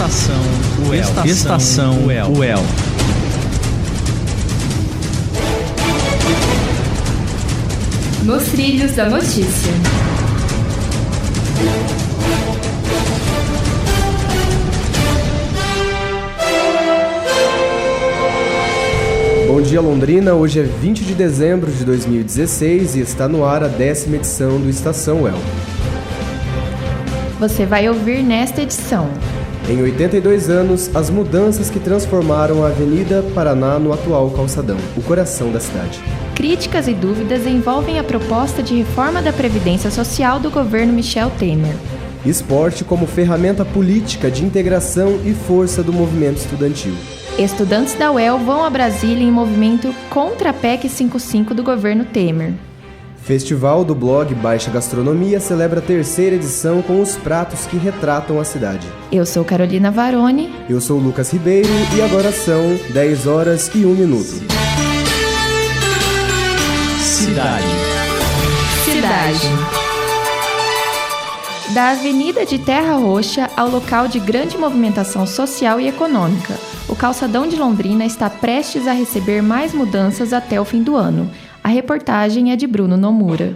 Estação UEL. Nos trilhos da notícia. Bom dia, Londrina. Hoje é 20 de dezembro de 2016 e está no ar a 10ª edição do Estação UEL. Você vai ouvir nesta edição. Em 82 anos, as mudanças que transformaram a Avenida Paraná no atual calçadão, o coração da cidade. Críticas e dúvidas envolvem a proposta de reforma da Previdência Social do governo Michel Temer. Esporte como ferramenta política de integração e força do movimento estudantil. Estudantes da UEL vão a Brasília em movimento contra a PEC 55 do governo Temer. Festival do blog Baixa Gastronomia celebra a 3ª edição com os pratos que retratam a cidade. Eu sou Carolina Varoni. Eu sou Lucas Ribeiro e agora são 10 horas e 1 minuto. Cidade. Da Avenida de Terra Roxa ao local de grande movimentação social e econômica, o calçadão de Londrina está prestes a receber mais mudanças até o fim do ano. A reportagem é de Bruno Nomura.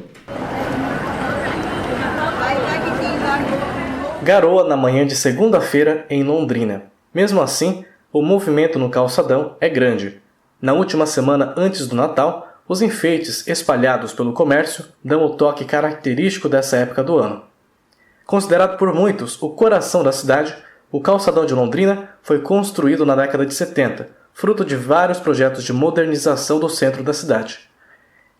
Garoa na manhã de segunda-feira em Londrina. Mesmo assim, o movimento no calçadão é grande. Na última semana antes do Natal, os enfeites espalhados pelo comércio dão o toque característico dessa época do ano. Considerado por muitos o coração da cidade, o calçadão de Londrina foi construído na década de 70, fruto de vários projetos de modernização do centro da cidade.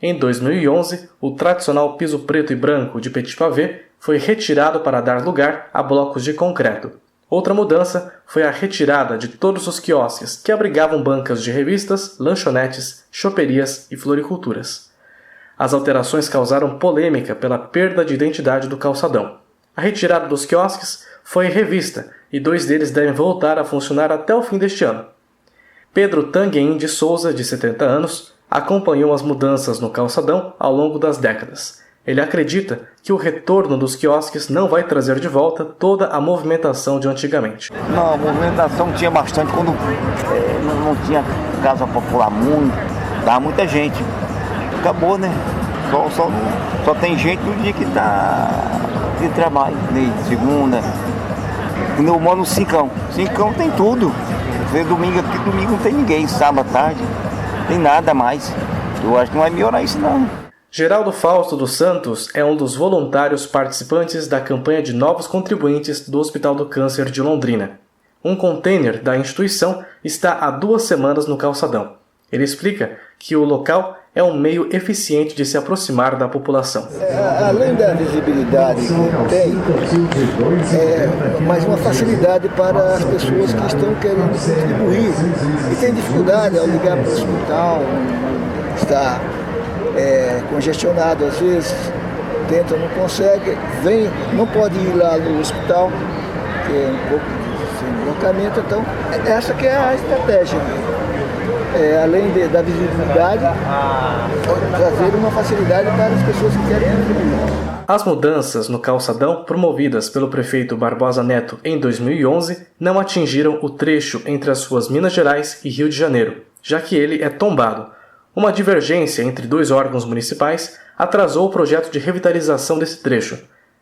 Em 2011, o tradicional piso preto e branco de petit pavé foi retirado para dar lugar a blocos de concreto. Outra mudança foi a retirada de todos os quiosques que abrigavam bancas de revistas, lanchonetes, choperias e floriculturas. As alterações causaram polêmica pela perda de identidade do calçadão. A retirada dos quiosques foi revista e 2 deles devem voltar a funcionar até o fim deste ano. Pedro Tanguem de Souza, de 70 anos, acompanhou as mudanças no calçadão ao longo das décadas. Ele acredita que o retorno dos quiosques não vai trazer de volta toda a movimentação de antigamente. Não, a movimentação tinha bastante quando não tinha casa popular muito, dava muita gente. Acabou, né? Só tem gente no dia que tá de trabalho, de segunda. Quando eu moro no Cincão. Cincão tem tudo. Você domingo aqui, domingo não tem ninguém, sábado à tarde. Tem nada mais. Eu acho que não vai melhorar isso não. Geraldo Fausto dos Santos é um dos voluntários participantes da campanha de novos contribuintes do Hospital do Câncer de Londrina. Um container da instituição está há 2 semanas no calçadão. Ele explica que o local é um meio eficiente de se aproximar da população. Além da visibilidade que tem, mais uma facilidade para as pessoas que estão querendo contribuir e têm dificuldade ao ligar para o hospital, está congestionado às vezes, tenta, não consegue, não pode ir lá no hospital, que é um pouco sem blocamento, então essa que é a estratégia. Além da visibilidade, trazer uma facilidade para as pessoas que querem contribuir. As mudanças no calçadão, promovidas pelo prefeito Barbosa Neto em 2011, não atingiram o trecho entre as ruas Minas Gerais e Rio de Janeiro, já que ele é tombado. Uma divergência entre 2 órgãos municipais atrasou o projeto de revitalização desse trecho.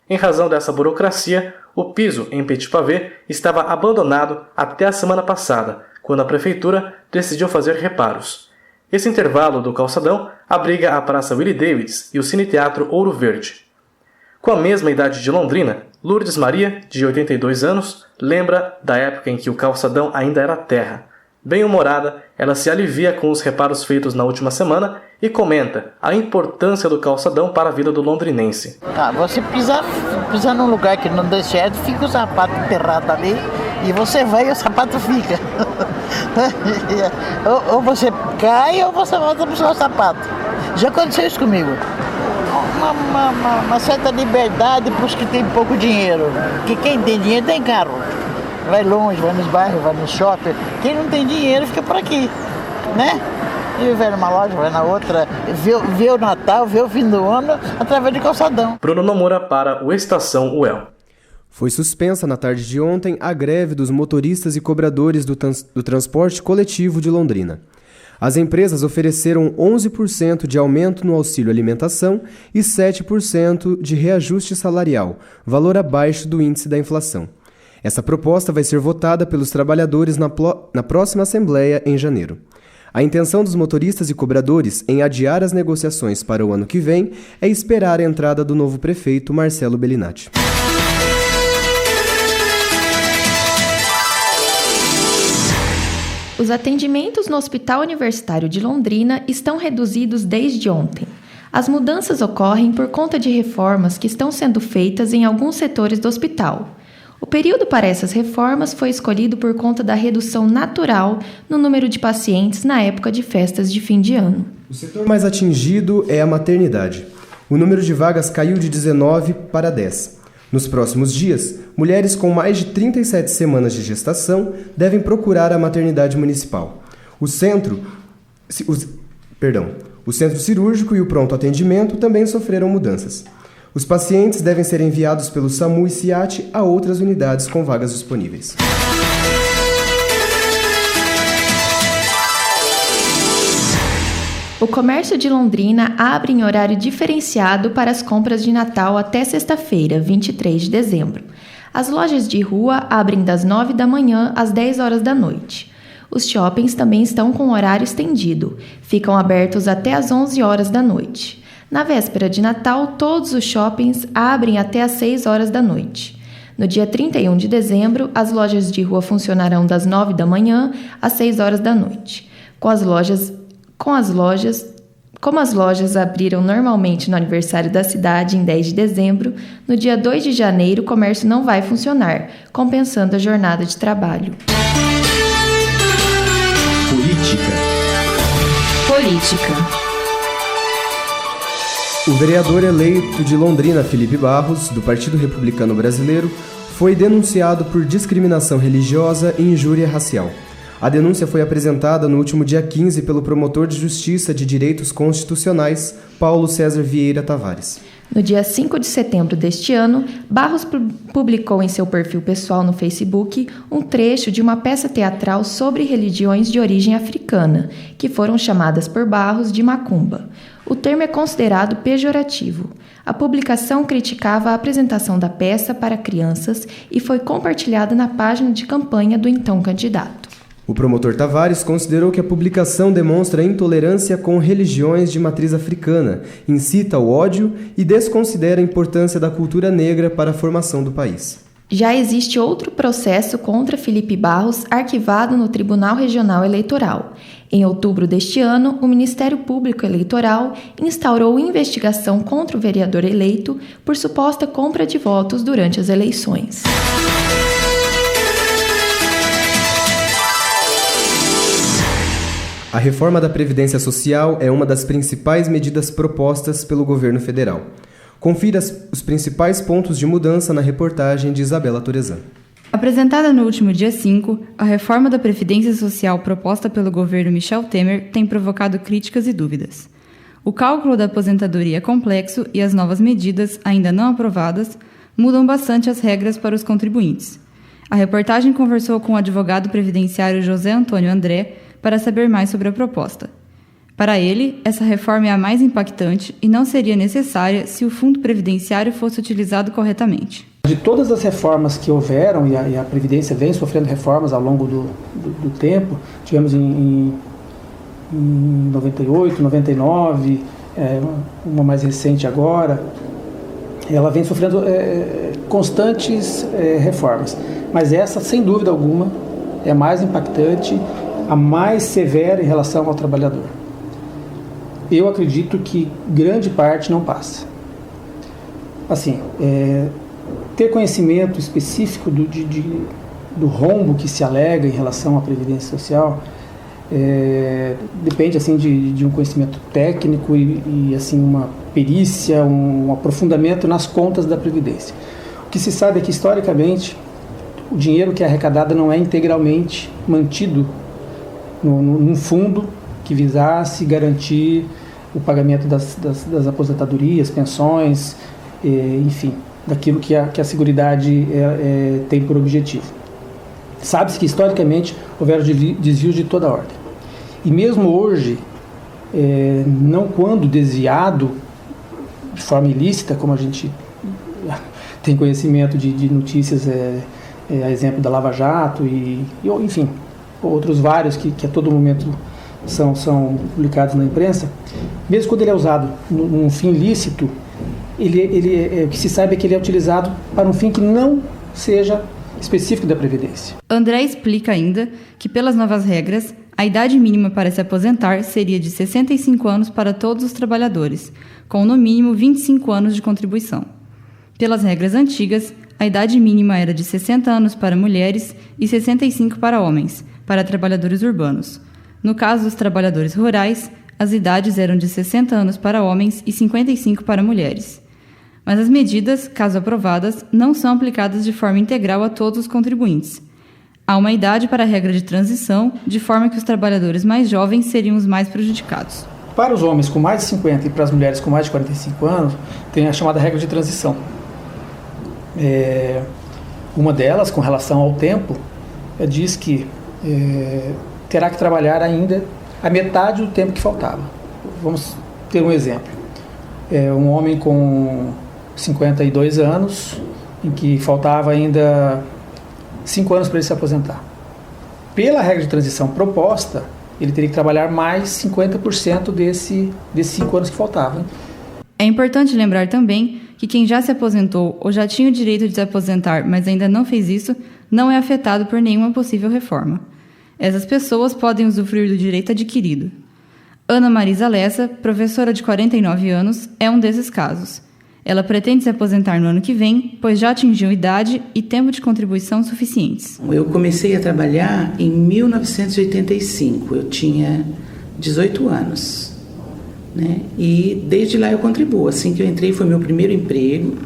Em razão dessa burocracia, o piso em petit pavé estava abandonado até a semana passada, quando a prefeitura decidiu fazer reparos. Esse intervalo do calçadão abriga a Praça Willie Davids e o Cine Teatro Ouro Verde. Com a mesma idade de Londrina, Lourdes Maria, de 82 anos, lembra da época em que o calçadão ainda era terra. Bem-humorada, ela se alivia com os reparos feitos na última semana e comenta a importância do calçadão para a vida do londrinense. Você pisar num lugar que não dê certo, fica o sapato enterrado ali e você vai e o sapato fica. ou você cai ou você volta para o seu sapato. Já aconteceu isso comigo. Uma certa liberdade para os que têm pouco dinheiro. Porque quem tem dinheiro tem carro. Vai longe, vai nos bairros, vai no shopping. Quem não tem dinheiro fica por aqui, né? E vai numa loja, vai na outra, vê o Natal, vê o fim do ano através de calçadão. Bruno Nomura para o Estação UEL. Foi suspensa na tarde de ontem a greve dos motoristas e cobradores do transporte coletivo de Londrina. As empresas ofereceram 11% de aumento no auxílio alimentação e 7% de reajuste salarial, valor abaixo do índice da inflação. Essa proposta vai ser votada pelos trabalhadores na próxima Assembleia em janeiro. A intenção dos motoristas e cobradores em adiar as negociações para o ano que vem é esperar a entrada do novo prefeito Marcelo Bellinati. Os atendimentos no Hospital Universitário de Londrina estão reduzidos desde ontem. As mudanças ocorrem por conta de reformas que estão sendo feitas em alguns setores do hospital. O período para essas reformas foi escolhido por conta da redução natural no número de pacientes na época de festas de fim de ano. O setor mais atingido é a maternidade. O número de vagas caiu de 19 para 10. Nos próximos dias, mulheres com mais de 37 semanas de gestação devem procurar a maternidade municipal. O centro cirúrgico e o pronto atendimento também sofreram mudanças. Os pacientes devem ser enviados pelo SAMU e SIAT a outras unidades com vagas disponíveis. O comércio de Londrina abre em horário diferenciado para as compras de Natal até sexta-feira, 23 de dezembro. As lojas de rua abrem das 9 da manhã às 10 horas da noite. Os shoppings também estão com horário estendido, ficam abertos até às 11 horas da noite. Na véspera de Natal, todos os shoppings abrem até às 6 horas da noite. No dia 31 de dezembro, as lojas de rua funcionarão das 9 da manhã às 6 horas da noite. Como as lojas abriram normalmente no aniversário da cidade em 10 de dezembro, no dia 2 de janeiro o comércio não vai funcionar, compensando a jornada de trabalho. Política. O vereador eleito de Londrina, Felipe Barros, do Partido Republicano Brasileiro, foi denunciado por discriminação religiosa e injúria racial. A denúncia foi apresentada no último dia 15 pelo promotor de Justiça de Direitos Constitucionais, Paulo César Vieira Tavares. No dia 5 de setembro deste ano, Barros publicou em seu perfil pessoal no Facebook um trecho de uma peça teatral sobre religiões de origem africana, que foram chamadas por Barros de macumba. O termo é considerado pejorativo. A publicação criticava a apresentação da peça para crianças e foi compartilhada na página de campanha do então candidato. O promotor Tavares considerou que a publicação demonstra intolerância com religiões de matriz africana, incita ao ódio e desconsidera a importância da cultura negra para a formação do país. Já existe outro processo contra Felipe Barros arquivado no Tribunal Regional Eleitoral. Em outubro deste ano, o Ministério Público Eleitoral instaurou investigação contra o vereador eleito por suposta compra de votos durante as eleições. A reforma da Previdência Social é uma das principais medidas propostas pelo governo federal. Confira os principais pontos de mudança na reportagem de Isabela Torezan. Apresentada no último dia 5, a reforma da Previdência Social proposta pelo governo Michel Temer tem provocado críticas e dúvidas. O cálculo da aposentadoria é complexo e as novas medidas, ainda não aprovadas, mudam bastante as regras para os contribuintes. A reportagem conversou com o advogado previdenciário José Antônio André para saber mais sobre a proposta. Para ele, essa reforma é a mais impactante e não seria necessária se o fundo previdenciário fosse utilizado corretamente. De todas as reformas que houveram, e a Previdência vem sofrendo reformas ao longo do tempo, tivemos em 98, 99, uma mais recente agora, ela vem sofrendo constantes reformas. Mas essa, sem dúvida alguma, é a mais impactante, a mais severa em relação ao trabalhador. Eu acredito que grande parte não passa. Assim, ter conhecimento específico do rombo que se alega em relação à Previdência Social depende assim, de um conhecimento técnico e assim, uma perícia, um aprofundamento nas contas da Previdência. O que se sabe é que, historicamente, o dinheiro que é arrecadado não é integralmente mantido num fundo que visasse garantir o pagamento das aposentadorias, pensões, enfim. daquilo que a Seguridade tem por objetivo. Sabe-se que, historicamente, houveram desvios de toda a ordem. E mesmo hoje, não quando desviado de forma ilícita, como a gente tem conhecimento de notícias, a exemplo da Lava Jato e enfim, outros vários que a todo momento são publicados na imprensa, mesmo quando ele é usado num fim lícito, o que se sabe é que ele é utilizado para um fim que não seja específico da Previdência. André explica ainda que, pelas novas regras, a idade mínima para se aposentar seria de 65 anos para todos os trabalhadores, com no mínimo 25 anos de contribuição. Pelas regras antigas, a idade mínima era de 60 anos para mulheres e 65 para homens, para trabalhadores urbanos. No caso dos trabalhadores rurais, as idades eram de 60 anos para homens e 55 para mulheres. Mas as medidas, caso aprovadas, não são aplicadas de forma integral a todos os contribuintes. Há uma idade para a regra de transição, de forma que os trabalhadores mais jovens seriam os mais prejudicados. Para os homens com mais de 50 e para as mulheres com mais de 45 anos, tem a chamada regra de transição. Uma delas, com relação ao tempo, diz que terá que trabalhar ainda a metade do tempo que faltava. Vamos ter um exemplo. Um homem com 52 anos, em que faltava ainda 5 anos para ele se aposentar. Pela regra de transição proposta, ele teria que trabalhar mais 50% desses 5 anos que faltavam. É importante lembrar também que quem já se aposentou ou já tinha o direito de se aposentar, mas ainda não fez isso, não é afetado por nenhuma possível reforma. Essas pessoas podem usufruir do direito adquirido. Ana Marisa Lessa, professora de 49 anos, é um desses casos. Ela pretende se aposentar no ano que vem, pois já atingiu idade e tempo de contribuição suficientes. Eu comecei a trabalhar em 1985, eu tinha 18 anos. Né? E desde lá eu contribuo. Assim que eu entrei, foi meu primeiro emprego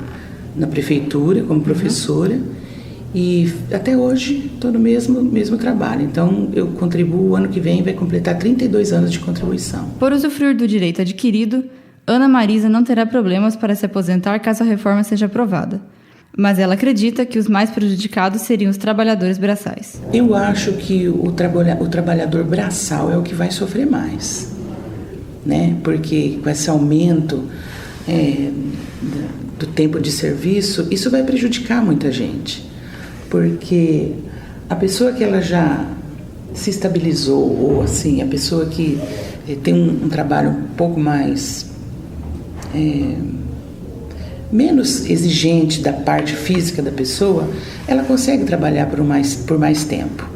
na prefeitura como professora. E até hoje estou no mesmo trabalho. Então eu contribuo, o ano que vem vai completar 32 anos de contribuição. Por usufruir do direito adquirido, Ana Marisa não terá problemas para se aposentar caso a reforma seja aprovada. Mas ela acredita que os mais prejudicados seriam os trabalhadores braçais. Eu acho que o trabalhador braçal é o que vai sofrer mais. Né? Porque com esse aumento do tempo de serviço, isso vai prejudicar muita gente. Porque a pessoa que ela já se estabilizou, ou assim, a pessoa que tem um trabalho um pouco mais menos exigente da parte física da pessoa, ela consegue trabalhar por mais tempo.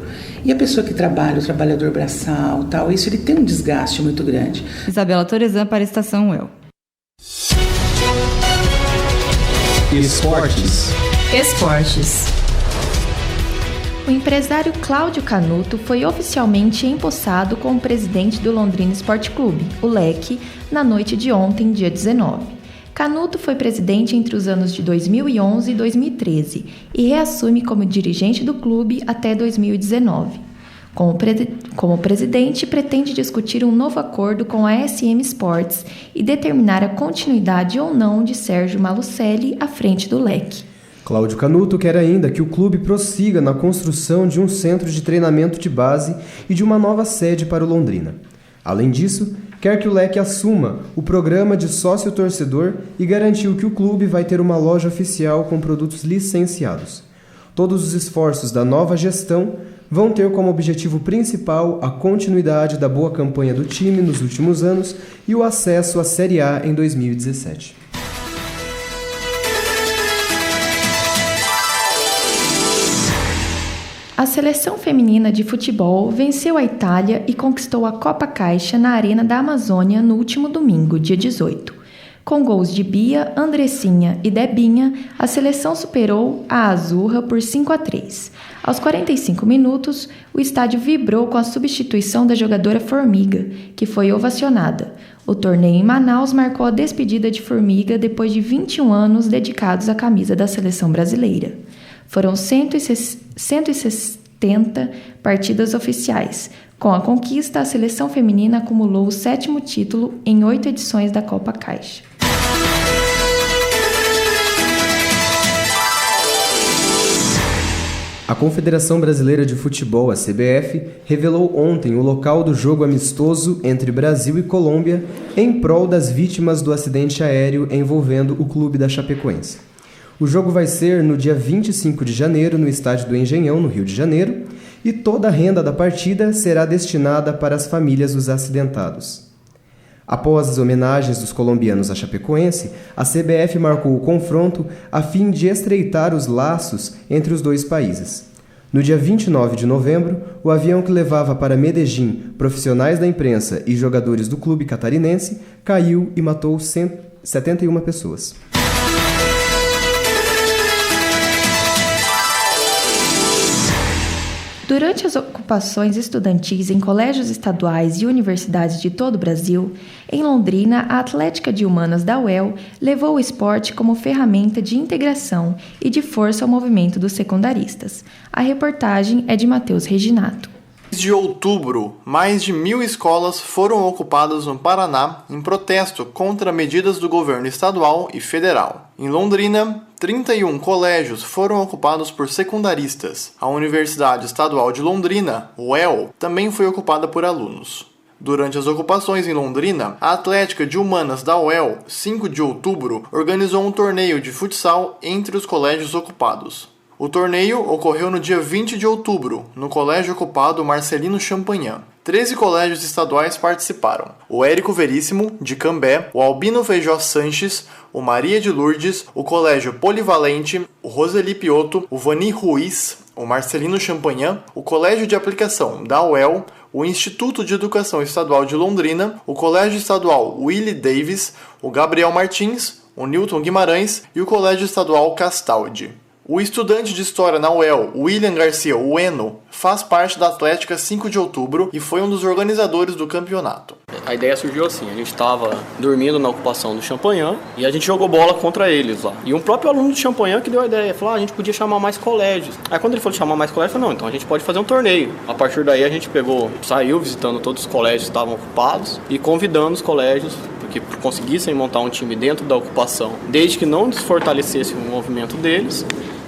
E a pessoa que trabalha, o trabalhador braçal, tal, isso ele tem um desgaste muito grande. Isabela Torezan para a Estação UEL. Esportes. O empresário Cláudio Canuto foi oficialmente empossado como presidente do Londrina Esporte Clube, o LEC, na noite de ontem, dia 19. Canuto foi presidente entre os anos de 2011 e 2013 e reassume como dirigente do clube até 2019. Como presidente, pretende discutir um novo acordo com a SM Sports e determinar a continuidade ou não de Sérgio Malucelli à frente do LEC. Cláudio Canuto quer ainda que o clube prossiga na construção de um centro de treinamento de base e de uma nova sede para o Londrina. Além disso, quer que o LEC assuma o programa de sócio-torcedor e garantiu que o clube vai ter uma loja oficial com produtos licenciados. Todos os esforços da nova gestão vão ter como objetivo principal a continuidade da boa campanha do time nos últimos anos e o acesso à Série A em 2017. A seleção feminina de futebol venceu a Itália e conquistou a Copa Caixa na Arena da Amazônia no último domingo, dia 18. Com gols de Bia, Andressinha e Debinha, a seleção superou a Azurra por 5-3. Aos 45 minutos, o estádio vibrou com a substituição da jogadora Formiga, que foi ovacionada. O torneio em Manaus marcou a despedida de Formiga depois de 21 anos dedicados à camisa da seleção brasileira. Foram 160 partidas oficiais. Com a conquista, a seleção feminina acumulou o 7º título em 8 edições da Copa Caixa. A Confederação Brasileira de Futebol, a CBF, revelou ontem o local do jogo amistoso entre Brasil e Colômbia em prol das vítimas do acidente aéreo envolvendo o clube da Chapecoense. O jogo vai ser no dia 25 de janeiro no estádio do Engenhão, no Rio de Janeiro, e toda a renda da partida será destinada para as famílias dos acidentados. Após as homenagens dos colombianos à Chapecoense, a CBF marcou o confronto a fim de estreitar os laços entre os dois países. No dia 29 de novembro, o avião que levava para Medellín profissionais da imprensa e jogadores do clube catarinense caiu e matou 71 pessoas. Durante as ocupações estudantis em colégios estaduais e universidades de todo o Brasil, em Londrina, a Atlética de Humanas da UEL levou o esporte como ferramenta de integração e de força ao movimento dos secundaristas. A reportagem é de Matheus Reginato. Desde outubro, mais de 1.000 escolas foram ocupadas no Paraná em protesto contra medidas do governo estadual e federal. Em Londrina, 31 colégios foram ocupados por secundaristas. A Universidade Estadual de Londrina, UEL, também foi ocupada por alunos. Durante as ocupações em Londrina, a Atlética de Humanas da UEL, 5 de outubro, organizou um torneio de futsal entre os colégios ocupados. O torneio ocorreu no dia 20 de outubro, no Colégio Ocupado Marcelino Champagnat. 13 colégios estaduais participaram: o Érico Veríssimo, de Cambé, o Albino Feijó Sanches, o Maria de Lourdes, o Colégio Polivalente, o Roseli Piotto, o Vani Ruiz, o Marcelino Champagnat, o Colégio de Aplicação da UEL, o Instituto de Educação Estadual de Londrina, o Colégio Estadual Willie Davis, o Gabriel Martins, o Newton Guimarães e o Colégio Estadual Castaldi. O estudante de História na UEL, William Garcia Ueno, faz parte da Atlética 5 de outubro e foi um dos organizadores do campeonato. A ideia surgiu assim, a gente estava dormindo na ocupação do Champagnat e a gente jogou bola contra eles lá. E um próprio aluno do Champagnat que deu a ideia, falou, a gente podia chamar mais colégios. Aí quando ele falou chamar mais colégios, eu falei, não, então a gente pode fazer um torneio. A partir daí a gente saiu visitando todos os colégios que estavam ocupados e convidando os colégios que conseguissem montar um time dentro da ocupação, desde que não desfortalecesse o movimento deles,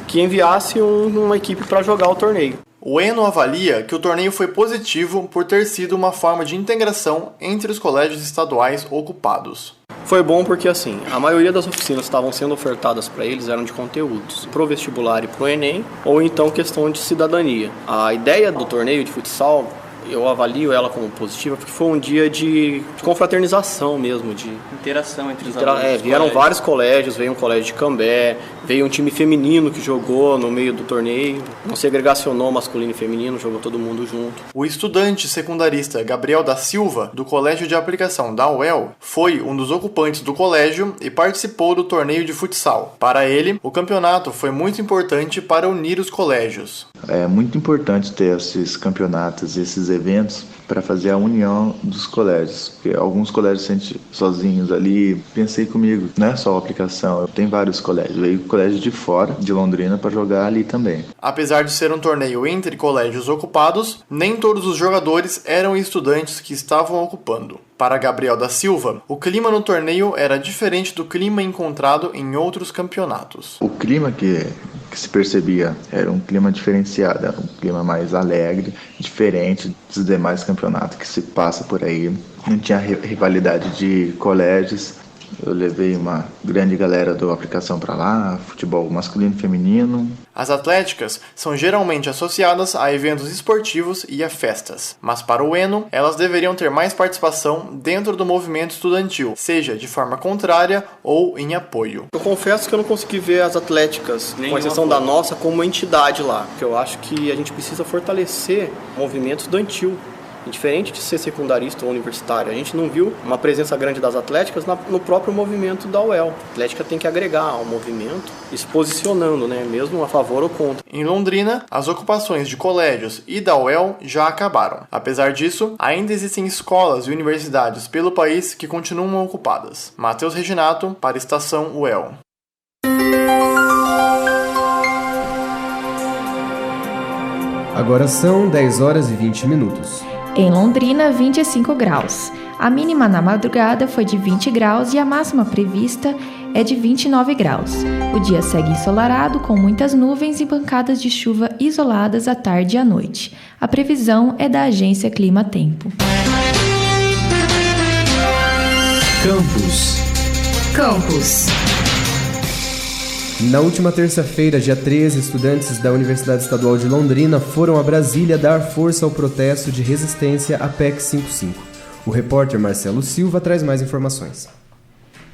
que enviasse uma equipe para jogar o torneio. O Eno avalia que o torneio foi positivo por ter sido uma forma de integração entre os colégios estaduais ocupados. Foi bom porque assim, a maioria das oficinas que estavam sendo ofertadas para eles eram de conteúdos pro vestibular e pro Enem, ou então questão de cidadania. A ideia do torneio de futsal, eu avalio ela como positiva porque foi um dia de confraternização mesmo, de interação entre os alunos. Vieram vários colégios, veio um colégio de Cambé, veio um time feminino que jogou no meio do torneio, não segregacionou masculino e feminino, jogou todo mundo junto. O estudante secundarista Gabriel da Silva, do Colégio de Aplicação da UEL, foi um dos ocupantes do colégio e participou do torneio de futsal. Para ele, o campeonato foi muito importante para unir os colégios. É muito importante ter esses campeonatos, esses eventos para fazer a união dos colégios, porque alguns colégios se sentem sozinhos ali. Pensei comigo, não é só a aplicação, tem vários colégios, veio colégio de fora, de Londrina, para jogar ali também. Apesar de ser um torneio entre colégios ocupados, nem todos os jogadores eram estudantes que estavam ocupando. Para Gabriel da Silva, o clima no torneio era diferente do clima encontrado em outros campeonatos. O clima que se percebia era um clima diferenciado, era um clima mais alegre, diferente dos demais campeonatos que se passa por aí. Não tinha rivalidade de colégios. Eu levei uma grande galera da aplicação para lá, futebol masculino e feminino. As atléticas são geralmente associadas a eventos esportivos e a festas, mas para o Eno, elas deveriam ter mais participação dentro do movimento estudantil, seja de forma contrária ou em apoio. Eu confesso que eu não consegui ver as atléticas, com exceção da nossa, como entidade lá, porque eu acho que a gente precisa fortalecer o movimento estudantil. Diferente de ser secundarista ou universitário, a gente não viu uma presença grande das atléticas no próprio movimento da UEL. A atlética tem que agregar ao movimento, se posicionando, mesmo a favor ou contra. Em Londrina, as ocupações de colégios e da UEL já acabaram. Apesar disso, ainda existem escolas e universidades pelo país que continuam ocupadas. Matheus Reginato, para a Estação UEL. Agora são 10 horas e 20 minutos. Em Londrina, 25 graus. A mínima na madrugada foi de 20 graus e a máxima prevista é de 29 graus. O dia segue ensolarado, com muitas nuvens e pancadas de chuva isoladas à tarde e à noite. A previsão é da agência Clima Tempo. Campus. Na última terça-feira, dia 13, estudantes da Universidade Estadual de Londrina foram a Brasília dar força ao protesto de resistência à PEC 55. O repórter Marcelo Silva traz mais informações.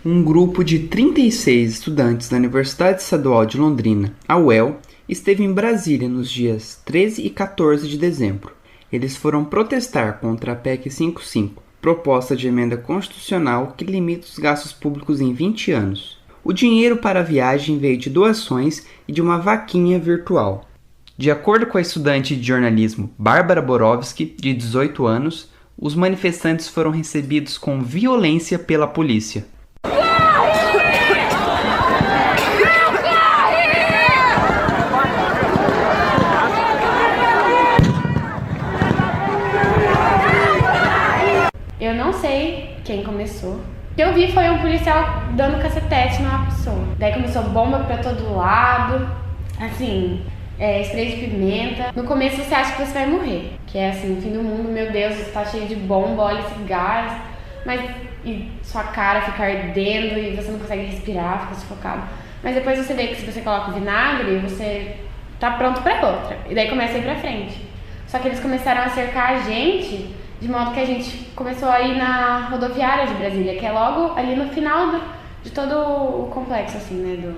Um grupo de 36 estudantes da Universidade Estadual de Londrina, a UEL, esteve em Brasília nos dias 13 e 14 de dezembro. Eles foram protestar contra a PEC 55, proposta de emenda constitucional que limita os gastos públicos em 20 anos. O dinheiro para a viagem veio de doações e de uma vaquinha virtual. De acordo com a estudante de jornalismo Bárbara Borowski, de 18 anos, os manifestantes foram recebidos com violência pela polícia. Eu não sei quem começou. O que eu vi foi um policial dando cacetete numa pessoa. Daí começou bomba pra todo lado, assim, spray de pimenta. No começo você acha que você vai morrer, que é assim, o fim do mundo, meu Deus, está cheio de bomba, olha esse gás. Mas e sua cara fica ardendo e você não consegue respirar, fica sufocado. Mas depois você vê que se você coloca o vinagre, você tá pronto pra outra. E daí começa a ir pra frente. Só que eles começaram a cercar a gente, de modo que a gente começou a ir na rodoviária de Brasília, que é logo ali no final de todo o complexo, assim, né,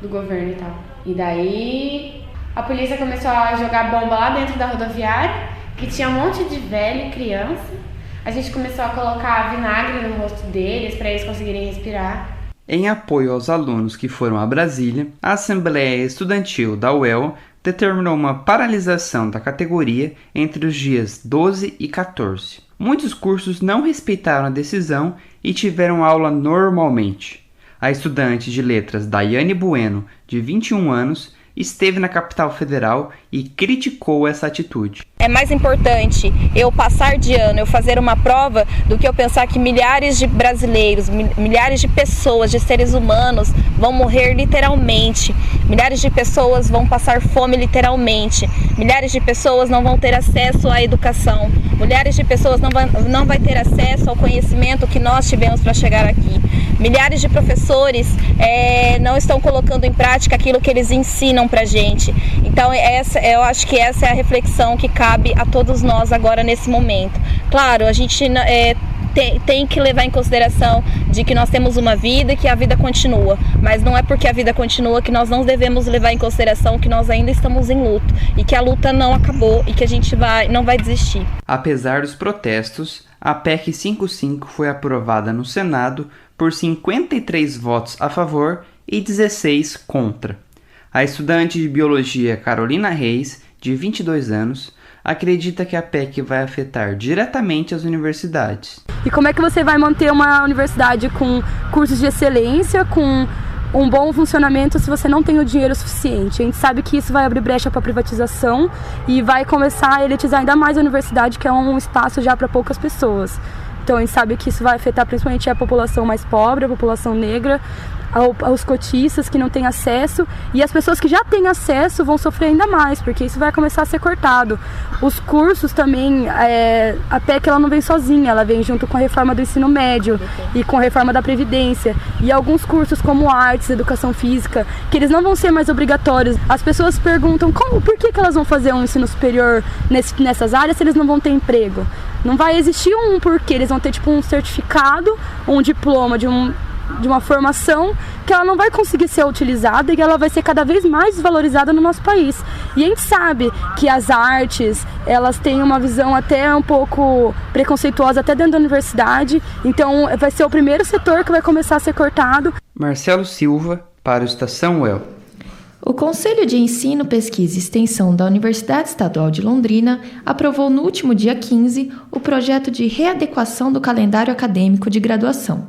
do governo e tal. E daí a polícia começou a jogar bomba lá dentro da rodoviária, que tinha um monte de velho e criança. A gente começou a colocar vinagre no rosto deles para eles conseguirem respirar. Em apoio aos alunos que foram a Brasília, a Assembleia Estudantil da UEL determinou uma paralisação da categoria entre os dias 12 e 14. Muitos cursos não respeitaram a decisão e tiveram aula normalmente. A estudante de letras Daiane Bueno, de 21 anos, esteve na capital federal e criticou essa atitude. É mais importante eu passar de ano, eu fazer uma prova, do que eu pensar que milhares de brasileiros, milhares de pessoas, de seres humanos vão morrer literalmente. Milhares de pessoas vão passar fome literalmente. Milhares de pessoas não vão ter acesso à educação. Milhares de pessoas não vai ter acesso ao conhecimento que nós tivemos para chegar aqui. Milhares de professores não estão colocando em prática aquilo que eles ensinam pra gente. Então eu acho que essa é a reflexão que cabe a todos nós agora nesse momento. Claro, a gente tem que levar em consideração de que nós temos uma vida e que a vida continua, mas não é porque a vida continua que nós não devemos levar em consideração que nós ainda estamos em luto e que a luta não acabou e que a gente não vai desistir. Apesar dos protestos, a PEC 55 foi aprovada no Senado por 53 votos a favor e 16 contra. A estudante de biologia Carolina Reis, de 22 anos, acredita que a PEC vai afetar diretamente as universidades. E como é que você vai manter uma universidade com cursos de excelência, com um bom funcionamento, se você não tem o dinheiro suficiente? A gente sabe que isso vai abrir brecha para privatização e vai começar a elitizar ainda mais a universidade, que é um espaço já para poucas pessoas. Então a gente sabe que isso vai afetar principalmente a população mais pobre, a população negra, aos cotistas que não têm acesso, e as pessoas que já têm acesso vão sofrer ainda mais, porque isso vai começar a ser cortado. Os cursos também, a PEC ela não vem sozinha, ela vem junto com a reforma do ensino médio e com a reforma da Previdência, e alguns cursos como artes, educação física, que eles não vão ser mais obrigatórios. As pessoas perguntam por que elas vão fazer um ensino superior nessas áreas se eles não vão ter emprego. Não vai existir um porquê, eles vão ter tipo um certificado, um diploma de uma formação que ela não vai conseguir ser utilizada e ela vai ser cada vez mais valorizada no nosso país. E a gente sabe que as artes, elas têm uma visão até um pouco preconceituosa até dentro da universidade, então vai ser o primeiro setor que vai começar a ser cortado. Marcelo Silva, para o Estação UEL. O Conselho de Ensino, Pesquisa e Extensão da Universidade Estadual de Londrina aprovou no último dia 15 o projeto de readequação do calendário acadêmico de graduação.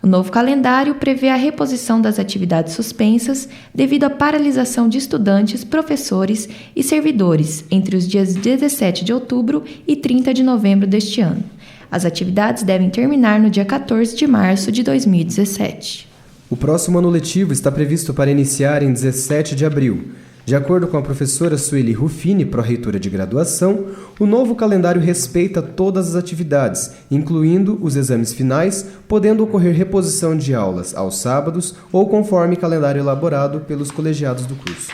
O novo calendário prevê a reposição das atividades suspensas devido à paralisação de estudantes, professores e servidores entre os dias 17 de outubro e 30 de novembro deste ano. As atividades devem terminar no dia 14 de março de 2017. O próximo ano letivo está previsto para iniciar em 17 de abril. De acordo com a professora Sueli Ruffini, pró-reitora de graduação, o novo calendário respeita todas as atividades, incluindo os exames finais, podendo ocorrer reposição de aulas aos sábados ou conforme calendário elaborado pelos colegiados do curso.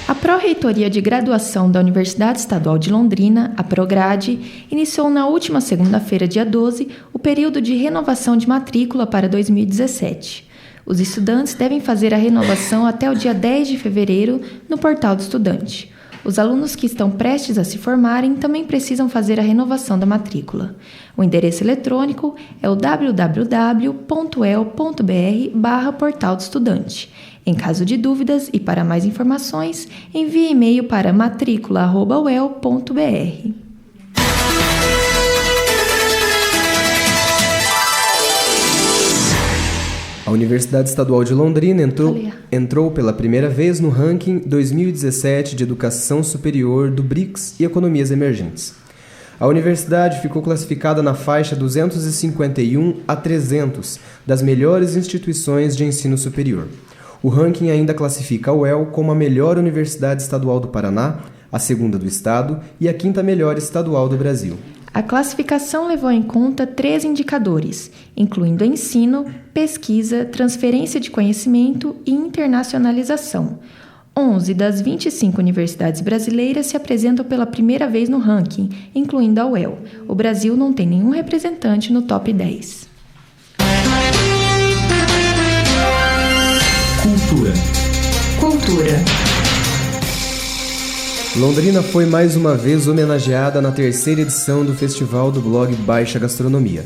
A Pró-Reitoria de Graduação da Universidade Estadual de Londrina, a Prograde, iniciou na última segunda-feira, dia 12, o período de renovação de matrícula para 2017. Os estudantes devem fazer a renovação até o dia 10 de fevereiro no portal do estudante. Os alunos que estão prestes a se formarem também precisam fazer a renovação da matrícula. O endereço eletrônico é o www.el.br/portal do estudante. Em caso de dúvidas e para mais informações, envie e-mail para matricula@uel.br. A Universidade Estadual de Londrina entrou pela primeira vez no ranking 2017 de Educação Superior do BRICS e Economias Emergentes. A universidade ficou classificada na faixa 251 a 300 das melhores instituições de ensino superior. O ranking ainda classifica a UEL como a melhor universidade estadual do Paraná, a segunda do estado e a quinta melhor estadual do Brasil. A classificação levou em conta 3 indicadores, incluindo ensino, pesquisa, transferência de conhecimento e internacionalização. 11 das 25 universidades brasileiras se apresentam pela primeira vez no ranking, incluindo a UEL. O Brasil não tem nenhum representante no top 10. Cultura. Londrina foi mais uma vez homenageada na terceira edição do Festival do Blog Baixa Gastronomia.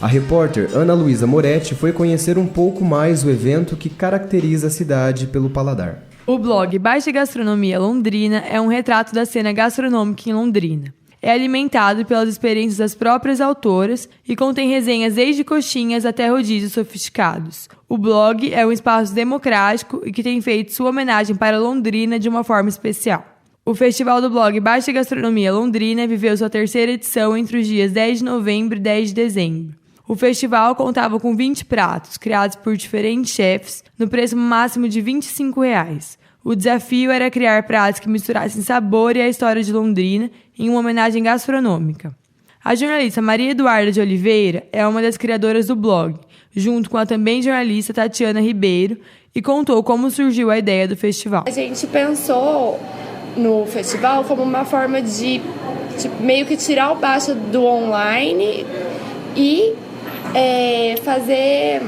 A repórter Ana Luísa Moretti foi conhecer um pouco mais o evento que caracteriza a cidade pelo paladar. O blog Baixa Gastronomia Londrina é um retrato da cena gastronômica em Londrina. É alimentado pelas experiências das próprias autoras e contém resenhas desde coxinhas até rodízios sofisticados. O blog é um espaço democrático e que tem feito sua homenagem para Londrina de uma forma especial. O Festival do Blog Baixa Gastronomia Londrina viveu sua terceira edição entre os dias 10 de novembro e 10 de dezembro. O festival contava com 20 pratos, criados por diferentes chefes, no preço máximo de R$ 25. O desafio era criar pratos que misturassem sabor e a história de Londrina em uma homenagem gastronômica. A jornalista Maria Eduarda de Oliveira é uma das criadoras do blog, junto com a também jornalista Tatiana Ribeiro, e contou como surgiu a ideia do festival. A gente pensou no festival como uma forma de meio que tirar o baixo do online e fazer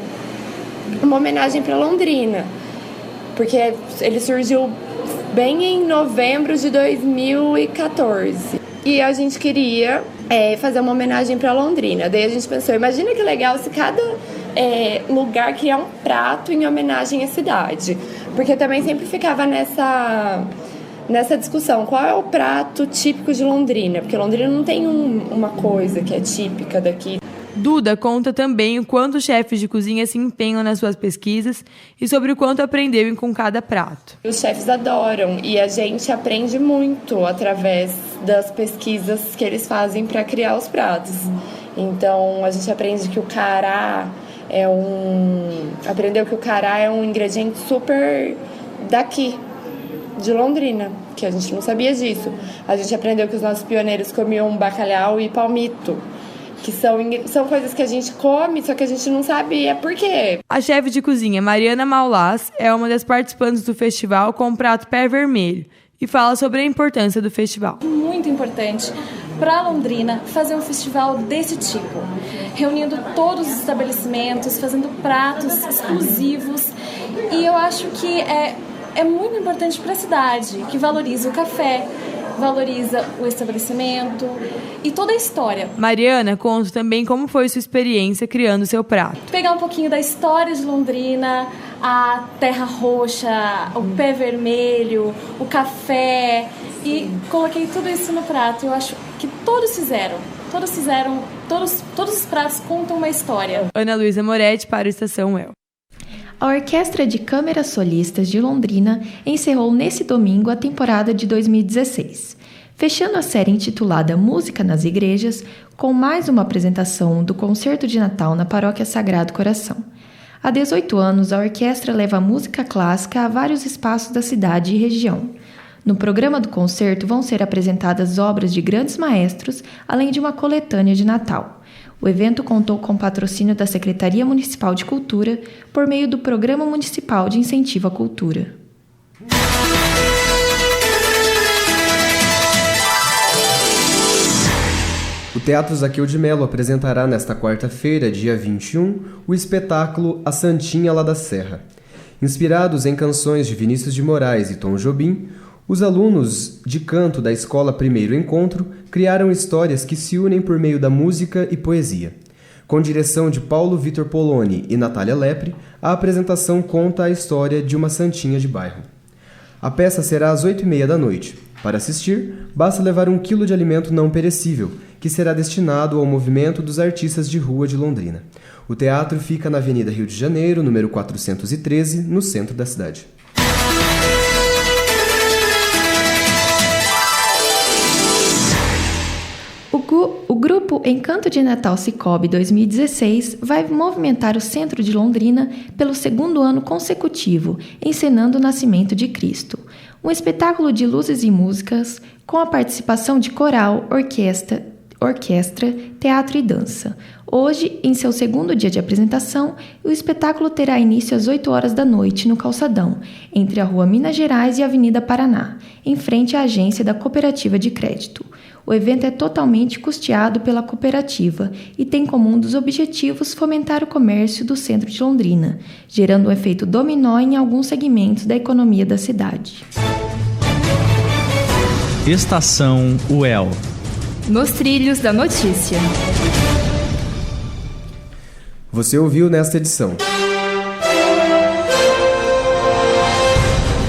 uma homenagem para Londrina, porque ele surgiu bem em novembro de 2014 e a gente queria fazer uma homenagem para Londrina. Daí a gente pensou, imagina que legal se cada lugar criar um prato em homenagem à cidade, porque também sempre ficava nessa discussão, qual é o prato típico de Londrina, porque Londrina não tem uma coisa que é típica daqui. Duda conta também o quanto os chefes de cozinha se empenham nas suas pesquisas e sobre o quanto aprendeu com cada prato. Os chefes adoram e a gente aprende muito através das pesquisas que eles fazem para criar os pratos. Então a gente aprende que o cará aprendeu que o cará é um ingrediente super daqui, de Londrina, que a gente não sabia disso. A gente aprendeu que os nossos pioneiros comiam bacalhau e palmito, que são coisas que a gente come, só que a gente não sabia por quê. A chefe de cozinha Mariana Maulás é uma das participantes do festival com o prato pé vermelho e fala sobre a importância do festival. Muito importante para Londrina fazer um festival desse tipo, reunindo todos os estabelecimentos, fazendo pratos exclusivos, e eu acho que é muito importante para a cidade, que valoriza o café, valoriza o estabelecimento e toda a história. Mariana conta também como foi sua experiência criando seu prato. Pegar um pouquinho da história de Londrina, a terra roxa, o pé vermelho, o café, e coloquei tudo isso no prato. Eu acho que todos fizeram, todos os pratos contam uma história. Ana Luísa Moretti para o Estação UEL. A Orquestra de Câmeras Solistas de Londrina encerrou nesse domingo a temporada de 2016, fechando a série intitulada Música nas Igrejas, com mais uma apresentação do Concerto de Natal na Paróquia Sagrado Coração. Há 18 anos, a orquestra leva a música clássica a vários espaços da cidade e região. No programa do concerto vão ser apresentadas obras de grandes maestros, além de uma coletânea de Natal. O evento contou com patrocínio da Secretaria Municipal de Cultura por meio do Programa Municipal de Incentivo à Cultura. O Teatro Zaqueu de Melo apresentará nesta quarta-feira, dia 21, o espetáculo A Santinha lá da Serra. Inspirados em canções de Vinícius de Moraes e Tom Jobim, os alunos de canto da Escola Primeiro Encontro criaram histórias que se unem por meio da música e poesia. Com direção de Paulo Vitor Poloni e Natália Lepre, a apresentação conta a história de uma santinha de bairro. A peça será às 8h30 da noite. Para assistir, basta levar 1 quilo de alimento não perecível, que será destinado ao movimento dos artistas de rua de Londrina. O teatro fica na Avenida Rio de Janeiro, número 413, no centro da cidade. O grupo Encanto de Natal Cicobi 2016 vai movimentar o centro de Londrina pelo 2º ano consecutivo, encenando o Nascimento de Cristo. Um espetáculo de luzes e músicas com a participação de coral, orquestra, teatro e dança. Hoje, em seu 2º dia de apresentação, o espetáculo terá início às 8 horas da noite no Calçadão, entre a Rua Minas Gerais e a Avenida Paraná, em frente à agência da Cooperativa de Crédito. O evento é totalmente custeado pela cooperativa e tem como um dos objetivos fomentar o comércio do centro de Londrina, gerando um efeito dominó em alguns segmentos da economia da cidade. Estação UEL. Nos trilhos da notícia. Você ouviu nesta edição.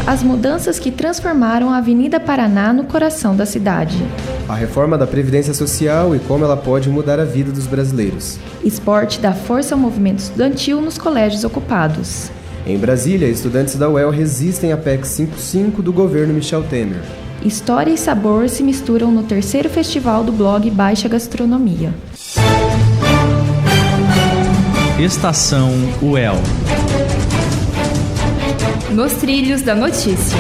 As mudanças que transformaram a Avenida Paraná no coração da cidade. A reforma da Previdência Social e como ela pode mudar a vida dos brasileiros. Esporte dá força ao movimento estudantil nos colégios ocupados. Em Brasília, estudantes da UEL resistem à PEC 55 do governo Michel Temer. História e sabor se misturam no 3º festival do blog Baixa Gastronomia. Estação UEL. Nos trilhos da notícia.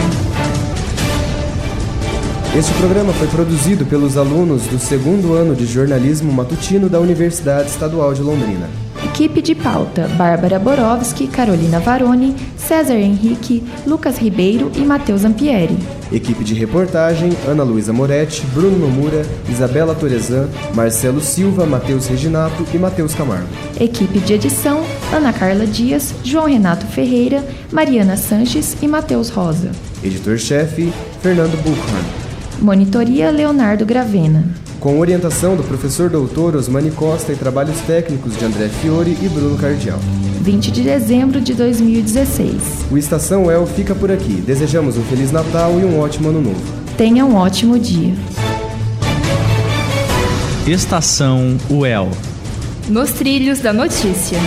Este programa foi produzido pelos alunos do 2º ano de jornalismo matutino da Universidade Estadual de Londrina. Equipe de pauta: Bárbara Borowski, Carolina Varoni, César Henrique, Lucas Ribeiro e Matheus Ampieri. Equipe de reportagem: Ana Luísa Moretti, Bruno Nomura, Isabela Torezan, Marcelo Silva, Matheus Reginato e Matheus Camargo. Equipe de edição: Ana Carla Dias, João Renato Ferreira, Mariana Sanches e Matheus Rosa. Editor-chefe: Fernando Buchmann. Monitoria: Leonardo Gravena. Com orientação do professor doutor Osmani Costa e trabalhos técnicos de André Fiore e Bruno Cardial. 20 de dezembro de 2016. O Estação UEL fica por aqui. Desejamos um Feliz Natal e um ótimo Ano Novo. Tenha um ótimo dia. Estação UEL. Nos trilhos da notícia.